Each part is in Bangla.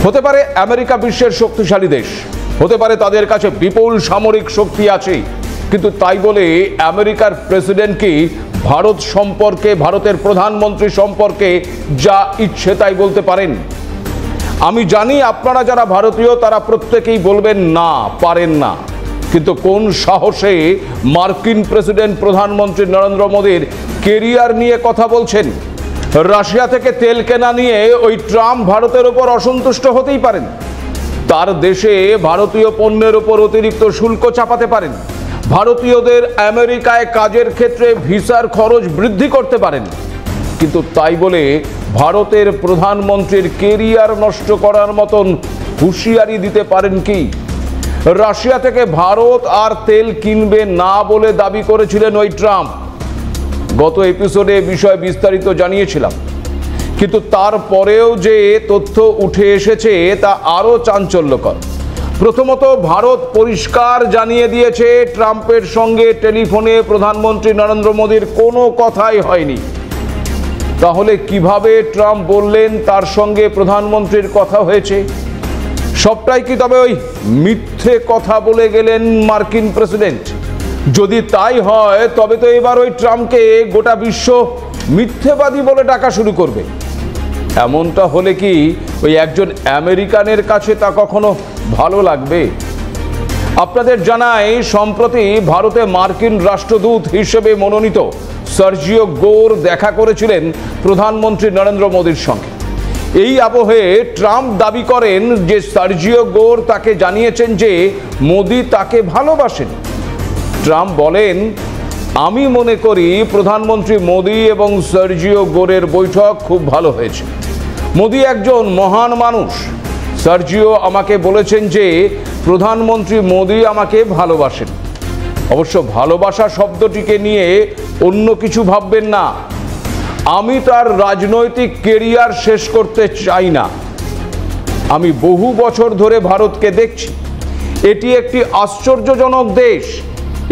হতে পারে আমেরিকা বিশ্বের শক্তিশালী দেশ, হতে পারে তাদের কাছে বিপুল সামরিক শক্তি আছে, কিন্তু তাই বলে আমেরিকার প্রেসিডেন্ট কি ভারত সম্পর্কে, ভারতের প্রধানমন্ত্রী সম্পর্কে যা ইচ্ছে তাই বলতে পারেন? আমি জানি আপনারা যারা ভারতীয় তারা প্রত্যেকেই বলবেন না, পারেন না, কিন্তু কোন সাহসে মার্কিন প্রেসিডেন্ট প্রধানমন্ত্রী নরেন্দ্র মোদীর কেরিয়ার নিয়ে কথা বলছেন? রাশিয়া থেকে তেল কেনা নিয়ে ওই ট্রাম্প ভারতের উপর অসন্তুষ্ট হতেই পারেন, তার দেশে ভারতীয় পণ্যের উপর অতিরিক্ত শুল্ক চাপাতে পারেন, ভারতীয়দের আমেরিকায় কাজের ক্ষেত্রে ভিসার খরচ বৃদ্ধি করতে পারেন, কিন্তু তাই বলে ভারতের প্রধানমন্ত্রীর কেরিয়ার নষ্ট করার মতন হুঁশিয়ারি দিতে পারেন কি? রাশিয়া থেকে ভারত আর তেল কিনবে না বলে দাবি করেছিলেন ওই ট্রাম্প। গত এপিসোডে বিষয় বিস্তারিত জানিয়েছিলাম, কিন্তু তারপরেও যে তথ্য উঠে এসেছে তা আরও চাঞ্চল্যকর। প্রথমত, ভারত পরিষ্কার জানিয়ে দিয়েছে ট্রাম্পের সঙ্গে টেলিফোনে প্রধানমন্ত্রী নরেন্দ্র মোদীর কোনো কথাই হয়নি। তাহলে কিভাবে ট্রাম্প বললেন তার সঙ্গে প্রধানমন্ত্রীর কথা হয়েছে? সবটাই কি তবে ওই মিথ্যে কথা বলে গেলেন মার্কিন প্রেসিডেন্ট? যদি তাই হয় তবে তো এবার ওই ট্রাম্পকে গোটা বিশ্ব মিথ্যেবাদী বলে ডাকা শুরু করবে। এমনটা হলে কি ওই একজন আমেরিকানের কাছে তা কখনো ভালো লাগবে? আপনাদের জানাই, সম্প্রতি ভারতে মার্কিন রাষ্ট্রদূত হিসেবে মনোনীত সার্জিও গোর দেখা করেছিলেন প্রধানমন্ত্রী নরেন্দ্র মোদীর সঙ্গে। এই আবহে ট্রাম্প দাবি করেন যে সার্জিও গোর তাকে জানিয়েছেন যে মোদী তাকে ভালোবাসেন। ট্রাম্প বলেন, আমি মনে করি প্রধানমন্ত্রী মোদী এবং সার্জিও গোরের বৈঠক খুব ভালো হয়েছে। মোদী একজন মহান মানুষ। সার্জিও আমাকে বলেছেন যে প্রধানমন্ত্রী মোদী আমাকে ভালোবাসেন। অবশ্য ভালোবাসা শব্দটিকে নিয়ে অন্য কিছু ভাববেন না। আমি তার রাজনৈতিক কেরিয়ার শেষ করতে চাই না। আমি বহু বছর ধরে ভারতকে দেখছি। এটি একটি আশ্চর্যজনক দেশ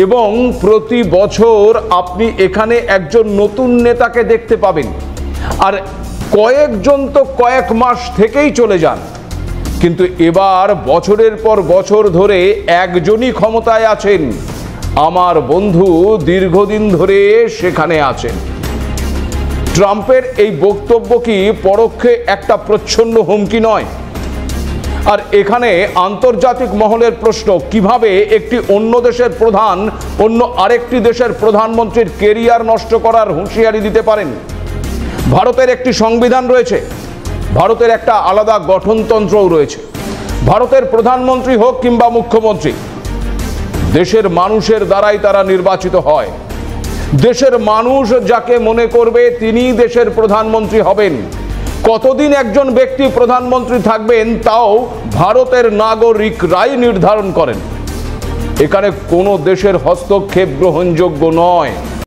এবং প্রতি বছর আপনি এখানে একজন নতুন নেতাকে দেখতে পাবেন, আর কয়েকজন তো কয়েক মাস থেকেই চলে যান। কিন্তু এবার বছরের পর বছর ধরে একজনই ক্ষমতায় আছেন। আমার বন্ধু দীর্ঘদিন ধরে সেখানে আছেন। ট্রাম্পের এই বক্তব্য কি পরোক্ষে একটা প্রচ্ছন্ন হুমকি নয়? আর এখানে আন্তর্জাতিক মহলের প্রশ্ন, কিভাবে একটি অন্য দেশের প্রধান অন্য আরেকটি দেশের প্রধানমন্ত্রীর কেরিয়ার নষ্ট করার হুঁশিয়ারি দিতে পারেন? ভারতের একটি সংবিধান রয়েছে, ভারতের একটা আলাদা গঠনতন্ত্রও রয়েছে। ভারতের প্রধানমন্ত্রী হোক কিংবা মুখ্যমন্ত্রী, দেশের মানুষের দ্বারাই তারা নির্বাচিত হয়। দেশের মানুষ যাকে মনে করবে তিনিই দেশের প্রধানমন্ত্রী হবেন। কতদিন একজন ব্যক্তি প্রধানমন্ত্রী থাকবেন তাও ভারতের নাগরিকরাই নির্ধারণ করেন। এখানে কোনো দেশের হস্তক্ষেপ গ্রহণযোগ্য নয়।